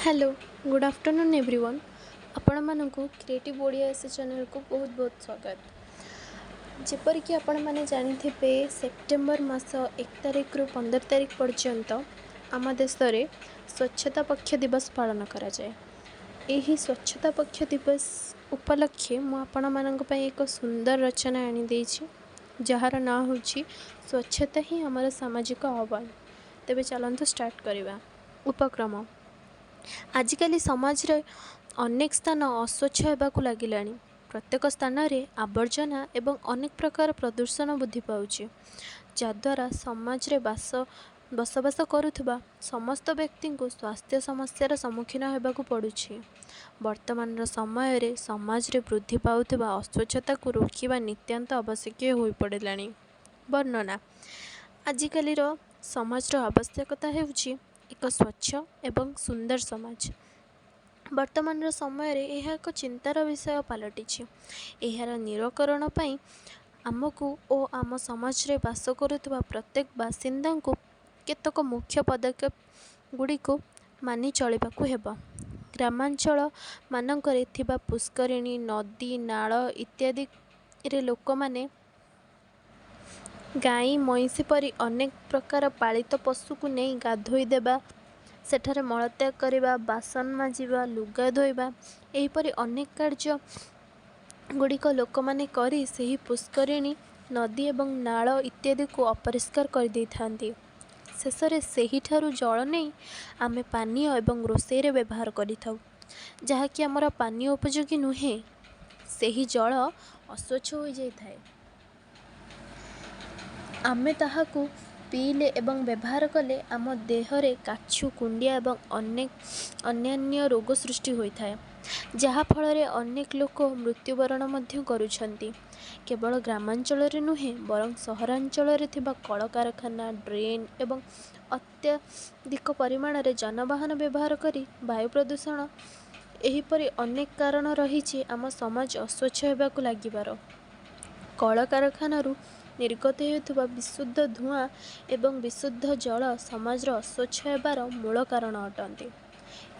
Hello good afternoon everyone आपण मानकु creative Odia S channel को बहुत बहुत स्वागत। जेपरिक आपण माने जानिथिबे सेप्टेम्बर मास 1 तारिख रु 15 तारिख पर्यंत आम देश में स्वच्छता पक्ष दिवस पालन करा जाए। एही स्वच्छता पक्ष दिवस उपलक्षे मु आपण मानक पई एक सुंदर रचना आनी देछि जार ना होछि स्वच्छता ही हमर सामाजिक आह्वान। तेबे चलंतु स्टार्ट करिवा उपक्रम। आजिकाली समाज रे अनेक स्थान अस्वच्छ होगाकू लगिलानी। प्रत्येक स्थान रे आवर्जना एवं अनेक प्रकार प्रदूषण वृद्धि पाउछि, जद्वारा समाज रे बसवास करुथिबा समस्त व्यक्ति को स्वास्थ्य समस्यार सम्मुखीन होगाकू पड़ुछि। वर्तमान समय रे समाज रे वृद्धि पाउथिबा अस्वच्छता को रोकिबा नित्यांत आवश्यक होई पड़िलानी। वर्णना आजिकाली रो समाज रो आवश्यकता हेउछि एक स्वच्छ एवं सुंदर समाज। वर्तमान समय रे यह एक चिंतार विषय पलटिछि। एहार निराकरण पई आमको ओ आम समाज रे बास करुथिबा प्रत्येक बासिंदा को केतक मुख्य पदक्षेप गुडी को मानि चलिबाकू हेबो। ग्रामांचल मानकरे थिबा पुष्करिणी नदी नाल इत्यादि रे लोक माने गाई मईसी परी अनेक प्रकार पालित पशु को नहीं गाधोई देबा, सेठारे मलत्याग करवा, बासन माजिबा, लुगा धोइबा एहीपरि अनेक कार्य गुड़िक लोक माने करी सही पुष्करिणी नदी एवं नाल इत्यादि को अपरिष्कार कर दै थांती। शेषरे सही ठारू जल नहीं आमे पानीय एवं रोषेई रे व्यवहार करिथाउ, जहाँकि आमर पानीय उपयोगी नुहे, सही जल अस्वच्छ हो जाई थाए। आमे ताहाकू पीले एवं व्यवहार कले आम देहरे काछु कुंडिया एवं अनेक अन्यान्य रोग सृष्टि होता है, जहा फल रे अनेक लोक मृत्युवरण मध्य करुछंती। केवल ग्रामांचल रे नुहे बरं सहरांचल रे थिबा कल कारखाना ड्रेन एवं अत्यधिक परिमाण रे जानवाहन व्यवहार करी वायु प्रदूषण एहीपरि अनेक कारण रही आम समाज अस्वच्छ होगाकू लागिबार। कल कारखानारू निर्गत होता विशुद्ध धुआं एवं विशुद्ध जल समाज अस्वच्छ होबार मूल कारण अटंती।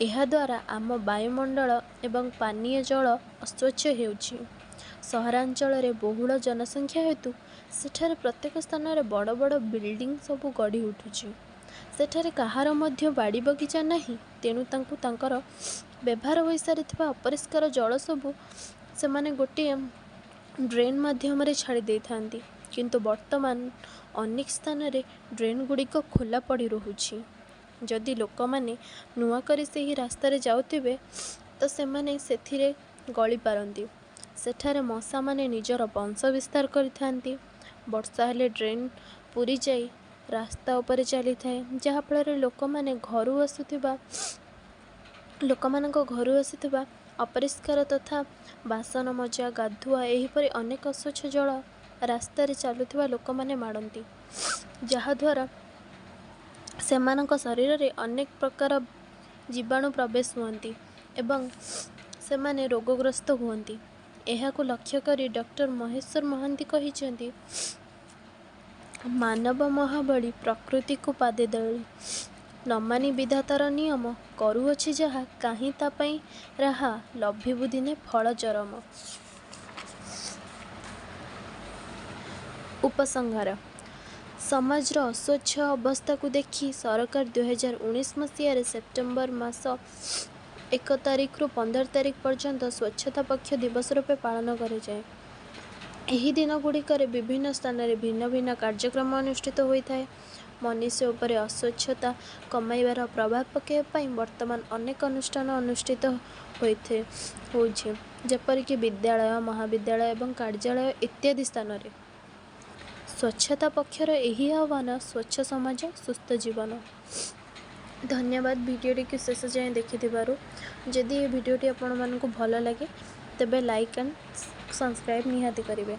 यह द्वारा आम वायुमंडल एवं पानीय जल अस्वच्छ हेउछि। सहरांचल रे बहुल जनसंख्या हेतु सेठारे प्रत्येक स्थान रे बड़ बड़ बिल्डिंग सबु गढ़ी उठुछि। सेठारे कहार मध्य बाड़ी बगीचा नहीं, तेणु तांकु तांकर व्यवहार होई सारिथिबा अपरिष्कार जल सबु से माने गोटे ड्रेन माध्यम रे छाड़ी दे थांती। किंतु वर्तमान अनेक स्थान रे ड्रेन गुड़िक खोला पड़ी रहुछि। जदि लोक माने नुआ करी से ही रास्ता रे जाउथिबे तो से माने सेथिरे गली पारंती। सेठारे मशा माने निजर वंश विस्तार करिथांती। वर्षा हेले ड्रेन पूरी जाई रास्ता ऊपर चली थाए, जहा फल लोक माने घरू आसुथिबा अपरिष्कार तथा बासन मजा गाधुआ एहीपरि अनेक अस्वच्छ जल रास्ता रे चलुथिबा लोक माने माडंती, जहाद्वारा सेमानक शरीर रे अनेक प्रकार जीवाणु प्रवेश हुअंती एवं सेमाने रोगग्रस्त हुअंती। एहाकू लक्ष्य करी डॉक्टर महेश्वर महांती कहिसेंती, मानव महाबली प्रकृति को पादे दଳି न मानी विधातार नियम करुअछि जहा काहीं ता पई राहा लभिबु दिने फल चरम। उपसंहार समाज अस्वच्छ अवस्था को देखि सरकार 2019 मसीह सेप्टेम्बर मास 1 तारिख रु 15 तारिख पर्यंत स्वच्छता पक्ष दिवस रूपे पालन करे जाए। एही दिन गुड़िकर विभिन्न स्थान रे भिन्न भिन्न कार्यक्रम अनुष्ठित होता है। मनुष्य उपर अस्वच्छता कमाइबार प्रभाव पकाइबाई वर्तमान अनेक अनुष्ठान अनुष्ठित होइछे, जेपरिक विद्यालय महाविद्यालय एवं कार्यालय इत्यादि स्थान रे। स्वच्छता पक्षर यही आह्वान स्वच्छ समाज सुस्थ जीवन। धन्यवाद वीडियोटी को शेष जाए देखिथिबारु। जदि ये वीडियोटी आपण मानकु भल लगे तेबे लाइक एंड सब्सक्राइब निहाती करिवे।